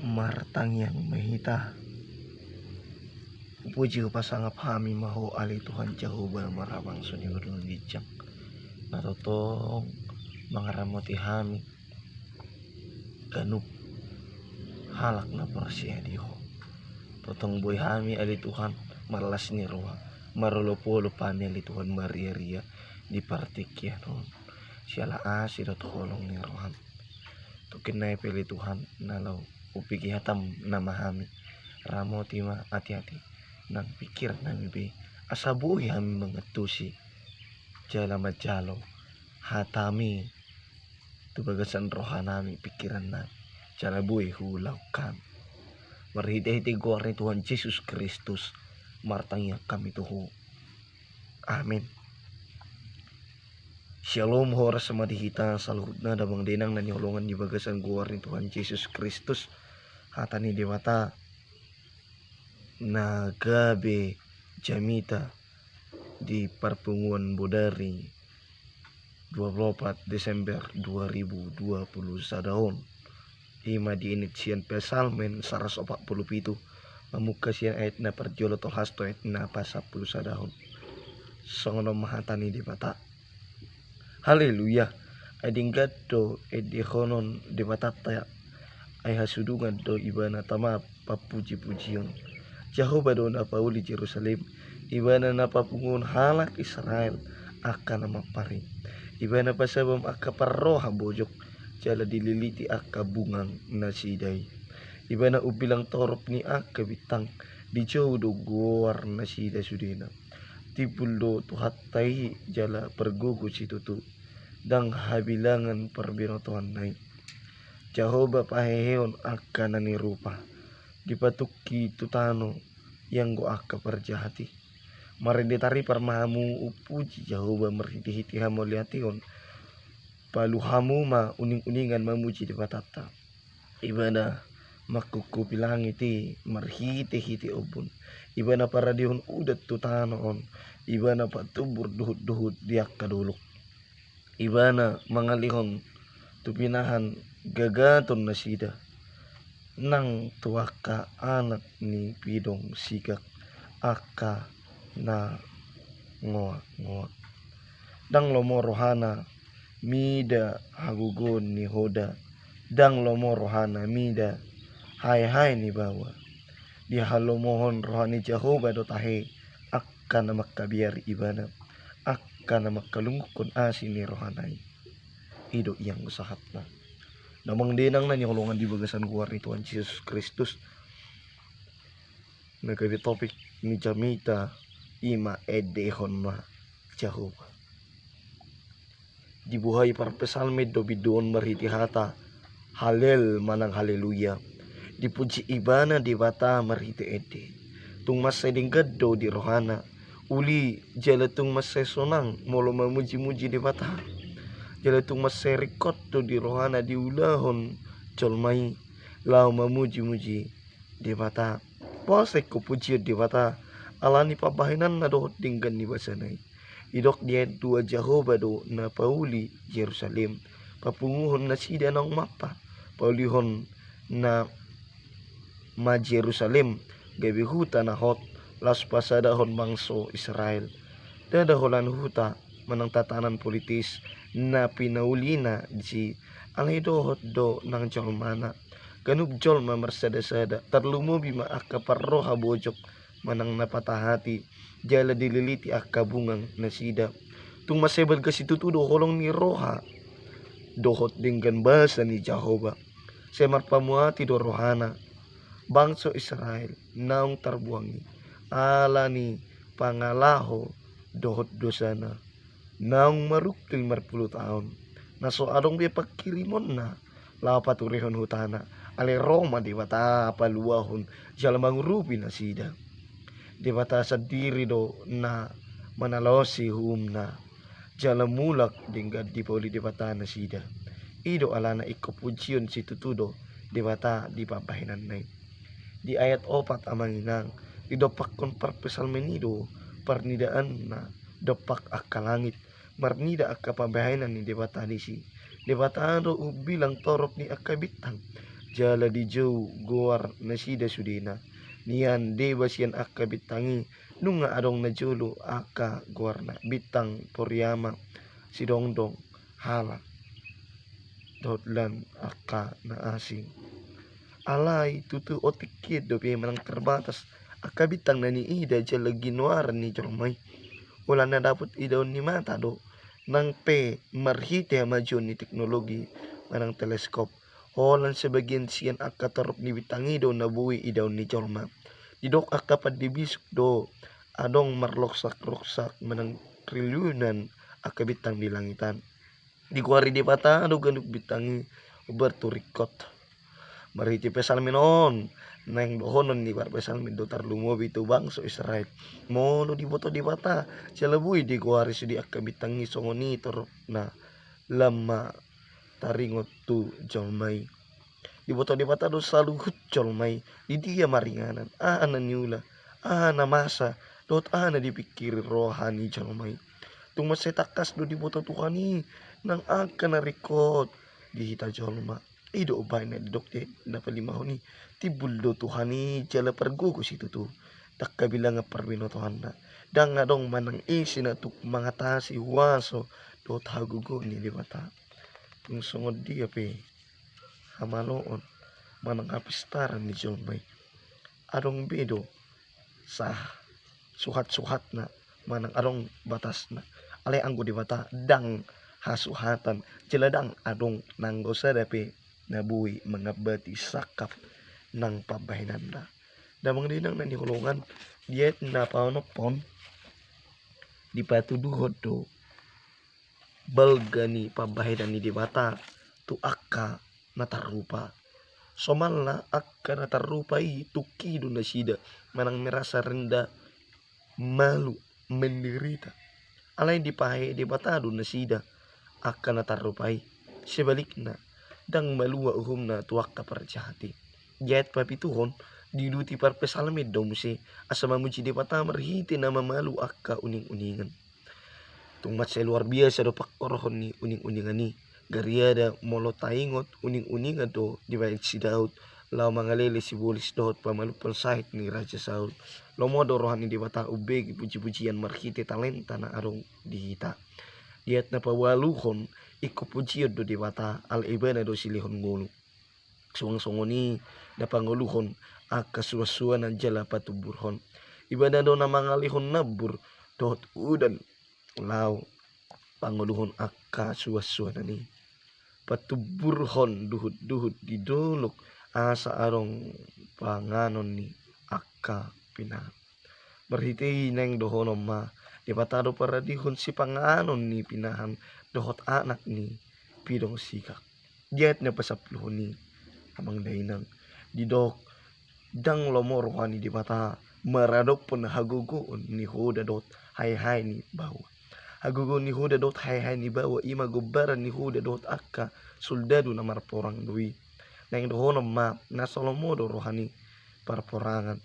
Martang yang mahita puji pasangap hami maho ali Tuhan Jehovah marabang sunyi gudul gijang natotong mangaramoti hami ganup halak na persia diho totong boy hami ali Tuhan marlas ni roa marolo-polo pani ali Tuhan maria-ria di partikya non siala asidot holong ni rohan tukin na pili Tuhan nalau upiki hatam nama hami ramoti ma hati-hati nang pikir nami be asabuhi hami mengetusi jala majalo hatami tu bagasan rohanami pikiran nami jala buhi hulau kami marhiti-hiti gorni Tuhan Yesus Kristus martangnya kami tuhu amin. Shalom horas sama di hita saluhutna damang denang na nyolongan di bagasan gorni Tuhan Yesus Kristus hatani dewata nagabe jamita di perpunguan Bodari 24 Desember 2020 sadahon ima di initian pesalmen 147 mamuka sian ayat na perjolo tolhasto ayat na pasal 10 sadahon songono mahatani di mata haleluya adinggat do edihonon di mata taya ay hasudungan do ibana tama papuji-pujion Jehovah do na pauli Jerusalem ibana na papungun halak Israel akan nama pari ibana pasabam akaparroha bojok jala dililiti akka bungang nasidai ibana ubilang torop ni akka bitang di do goar nasida sudena tipuldo tuhatai jala pergugu situtu dang habilangan perbinotohan nai Jehovah paheheon akan nani rupa dipatuki tutano yang go akka perjahati marindetari parmahamu upuji Jehovah merhiti-hiti hamu liation paluhamu ma uning-uningan mamuji di patata ibana makuku bilang iti marhiti-hiti obun ibana para dihon udat tutano on ibana patubur duhut-duhut diak kaduluk ibana mangalihon tupinahan gagaton nasida nang tuaka anak ni pidong sigak aka na ngoak dang lomo rohana mida hagugon ni hoda dang lomo rohana mida hai ni bawa di halomohon rohani Jehovah dotahe akan makabiar ibana akan makalungkon asin ni rohanai hidup yang usahatna namang denang na nyolongan di bagasan guar ni Tuhan Yesus Kristus nagari topik ni jamita ima edehon ma Jehovah dibuhay para pesalmed do bidon marhiti hata halel manang haleluya dipuji ibana di bata marhiti ede tung masedinggad do di rohana uli jala tung masesonang molo mamuji-muji di bata jala tung maserikot do di rohana di ulahon colmai lau mamuji-muji di bata posek kupuji di bata alani pabahinan na dohot dinggan ni basanay idok dia dua Jehovah do na pauli Jerusalem papunguhon na sida ng mapa paulihon na ma Jerusalem gabi huta na hot las pasadahon bangso Israel dadaholan huta manang tatanan politis na pinaulina si alay dohot do ng jolmana ganub jolma marsada-sada tarlumubi ma akaparroha bojok manang napatahati jala dililiti akka bungang nasida tung masebal kasi tutudo holong ni roha dohot dinggan basa ni Jehovah semar pamuati do rohana bangso Israel naong tarbuangi ala ni pangalaho dohot dosana naong marukil 40 tahun naso adong biya pagkirimon na lapaturihon hutana ale Roma di bata paluahon jala mangurupi na sida di bata sa diri do na manalosi humna jala mulak dinggad di poli di bata na sida ido alana ikopujion si tutudo di bata di papahinan nai di ayat 4 amanginang idopak kon parpesalmenido parnidaan na dopak akka langit marnida akka pabahinan ni di bata disi di bata do bilang torop ni akka bitang jala di jauh goar nasida sudina nian deba sian akka bitangi nunga adong na jolo akka goarna bitang poryama sidongdong hala dotlan akka na asing alai tutu otikid do pe manang terbatas akka bitang na ni ida jala ginoaran ni jormay wala na dapat idaw ni mata do nang pe marhite majon ni teknologi manang teleskop holan sebagian sian akka torop ni bitangi do nabuhi idaw ni jorma didok akka padibisok do adong marloksak-loksak manang triliunan akka bitang di langitan di kuari di pata do ganuk bitangi berturikot mariti pesalminon neng dohonon di par pesalmin do tarlumobi tu bangso Israel mono di boto di pata celebui di kuari sudi akka bitangi songoni torop na lama taringot tu jolmai di boto di pata do saluhut jolmai di dia maringanan ana niula ana masa dot ana dipikir rohani jolmai tumas setakas do di boto tuhani nang akan narikot di hita jolma ido ubay na didokte na palimahoni tibul do tuhani jala pergugus itu tu tak kabilang parbino tuhan na dang adong manang isi na tuk mangatasi waso do hagugo ni di mata tung songod dia pe hamaloon manang apistaran ni jolmay adong bedo sah suhat-suhat na manang adong batas na alay anggo di mata dang hasuhatan jeladang adong nanggo sadape nabuhi mengabati sakap ng pabahinanda damang dinang nanihulungan diet na paunopon di patuduhod do balgani pabahinan ni dibata tu akka natarupa somala akka natarupai tukido na sida manang merasa rendah malu menderita alay dipahe dibatado na sida akka natarupai sebaliknya dang malua uhumna tuak kaparjahati jet papituhon diduti par pesalmed domse asa mamuji de pata marhiti na mamalu akka uning-uningan tungmat sa luar biasa do pakkorohon ni uning-uningan ni gariada molo taingot uning-uningan do di baik si Daud lau mangalele si bulis dohot pamalupal sahit ni Raja Saul lomodo rohani di pata ubegi puji-pujian marhiti talenta na arong dihita diat na pawaluhon iko pujian do di mata al ibana do silihon ngulu suang-songoni na panguluhon akka suwa-suwa ng jala patuburhon ibana do na mangalihon nabur dot udan law panguluhon akka suwa-suwa na ni patuburhon duhut-duhut didulok asa arong panganon ni akka pina berhiti neng dohonom ma di patado para dihon si panganon ni pinahan dohot anak ni pidong sikak diet na pasapluhon ni amang dainang didok dang lomor rohani di mata maradok pun hagugoon ni huda dot hai ni bawa hagugoon ni huda dot hai ni bawa ima gubaran ni huda dot akka soldado na marporang dui nang dohonom ma nasa lomodo rohani parporangan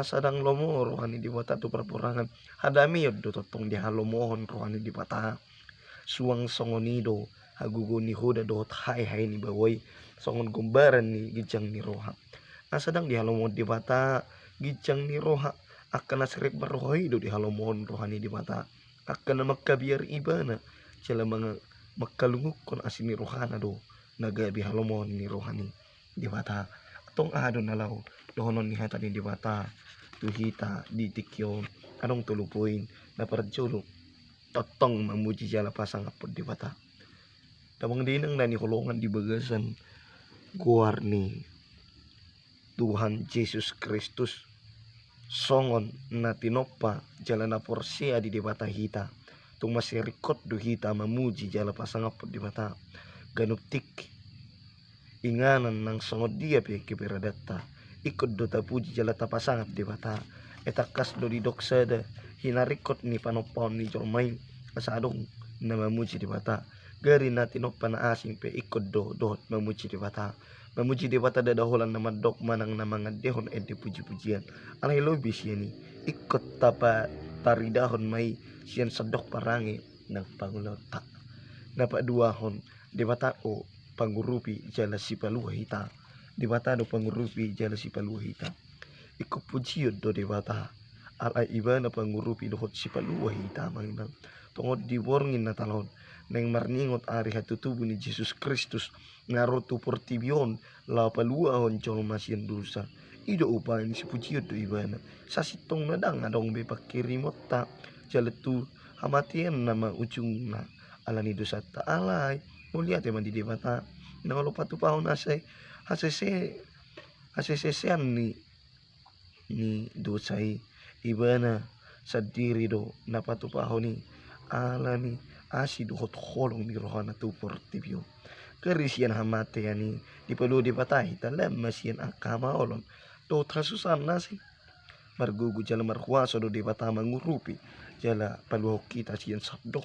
sadang lomo rohani di mata tu perporangan hadami yod do totong di halomohon rohani di mata suang songonido hagugo ni huda dot hai ni bawai songon gumbaran ni gijang ni roha sadang di halomohon di mata gijang ni roha akan nasrek barohai do di halomohon rohani di mata akan magkabiar ibana sila mga magkalunguk kon asin ni rohana do nagabi halomohon ni rohani di mata atong adon nalaw dohonon ni hata ni di mata tuhita di tikyon anong tulupuin na parjolo totong mamuji jala pasang apod di mata tamang dinang nani hulungan di bagasan guar ni Tuhan Yesus Kristus songon na tinopa jala na porsia di mata hita tung masirikot do hita mamuji jala pasang apod di mata ganuptik inganan ng songod dia pe kiperadatta ikod do tapuji jala tapasangat di mata etakas do di doksada hinarikot ni panopon ni jormay asadong na mamuji di mata gari natin o panaasing pe ikod do dohot mamuji di mata dadaholan na madok manang na mga dehon edi puji-pujian alay lobis yan ni ikot tapa taridahon may siyan sadok parangi ng pangulota napaduahon di mata o pangurupi jala si paluha hita di bata do pangurupi jala si paluhita. Iko pujiyo do di bata. Ala ibana pangurupi dohot si paluhita manginang. Tungod di warngin na talon. Nang marningot ari hatutubo ni Jesus Kristus. Ngaroto portibion la paluahon jol masyan dosa. Ido upay ni si pujiyo do ibana. Sa sitong nadang adong bepakirimot ta. Jala tu hamatian nama ujung na. Ala ni dosa ta alay. Mulia teman di debata. Nang lupatupahon asay. Hasesean ni dosay ibana sa diri do napatupaho ni ala ni asi duhot holong ni rohana tu portibyo kerisian hamate yani di pelu di patay talam masian akama olon do trasusan nasi margugu jala marhuaso do di bata mangurupi jala paluho kita sian sabdok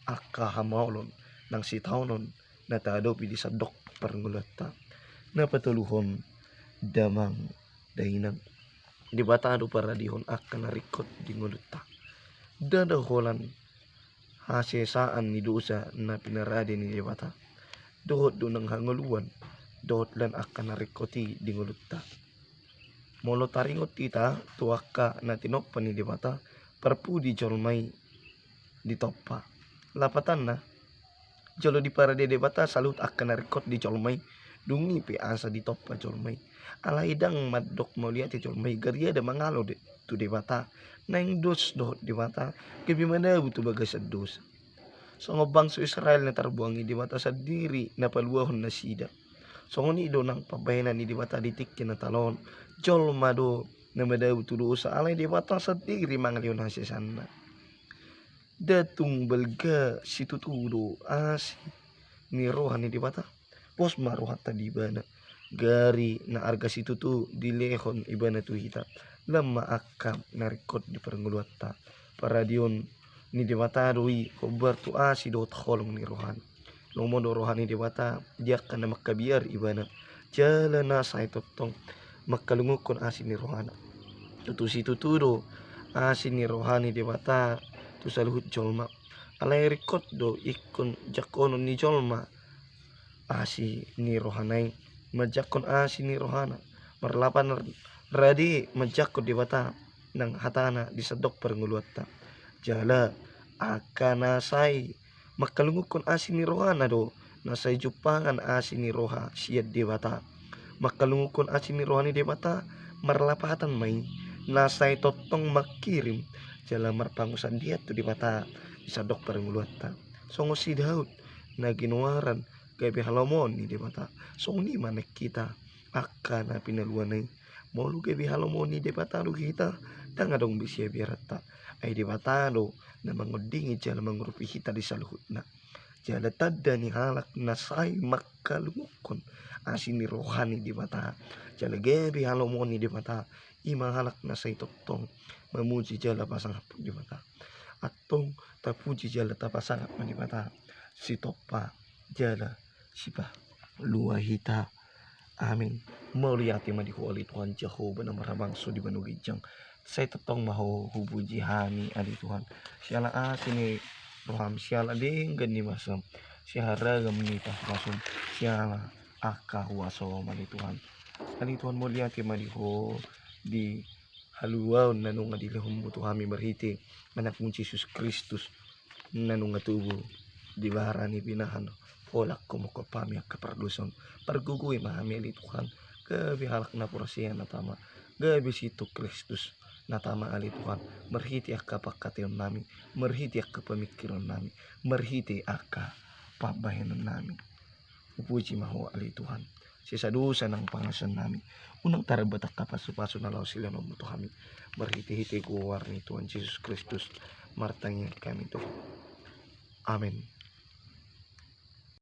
akahama olon nang si taunon natadopi di sabdok perngulata napatuluhon damang dainang di batado para dihon akan narikot di nguluta dadaholan hasesaan ni dosa na pinarade ni debata dohot do nang hanguluan dohot lan akan narikoti di nguluta molo taringot tita tuaka na tinokpa ni debata perpu di jolmay di toppa lapatan na jolo di para de debata salut akan narikot di jolmay dungi pe asa di toppa jolmay alaidang madok mo lihat jolmay garia de mangalo de tu debata nang dos dohot debata kebi mana butu bagas dos so ngobang so Israel na tarbuangi debata sa diri na paluahon na sida so ngoni do nang pabayanan ni debata ditik na talon jolma do na madaw tu dosa alay debata sa diri mangaliw na sesana datung balga situtudo asi ni rohan ni debata pos maruhat tadi bana gari na arga situ tu dilehon ibana tu hita lama akam narikot di pernguluata para dion ni debata doi kobar tu asi dot holong ni rohan lomo do rohani debata dia kana makabiar ibana jalana sai totong makalungukon asi ni rohana tutu situ tu do asi ni rohani debata tu saluhut jolma alai rikot do ikon jakono ni jolma asi ni rohanai majakon asi ni rohana marlapan radi majakon di bata nang hatana di sedok pernguluata jala akana sai makalungukon asi ni rohana do nasay jupangan asi ni roha siad di bata makalungukon asi ni rohani di bata marlapatan may nasay totong makirim jala marpangusan dia tu di bata di sedok pernguluata songo si Daud na ginuaran kay bihalomon ni debata song ni manek kita akan na pinaluanay molu kay bihalomon ni debata do kita tanga dong bisya birata ay debata do na mangodingi jala mangurupi kita di saluhut na jala tadda ni halak na say makalungukon asin ni rohani debata jala gay bihalomon ni debata ima halak na say totong mamuji jala pasangap debata atong tapuji jala tapasangap na debata si topa jala sipa luahita amin meliati madihuali Tuhan Jehovah na marabang so di banugijang saya tetong maho hubuji hani ali Tuhan siala asini roham siala denggan ni masam siara gamni masum siala aka huaso mali Tuhan ali Tuhan meliati madiho di haluaw nanong adilahum Tuhan berhiti anak Yesus Kristus nanong tubuh di barani pinahan olak ko makapami ak kaparduson parguguy mahamili Tuhan gabi halak na porasiyan na tama gabi situ Kristus na tama ali Tuhan merhiti ak kapakation namin merhiti ak kapamikiran namin merhiti ak pabayanan namin upuji maho ali Tuhan sisadusa ng pangasan namin unang tarabatak kapasupaso na law sila ng muto kami merhiti-hiti kuwar ni Tuhan Jesus Kristus martangin kami Tuhan amen.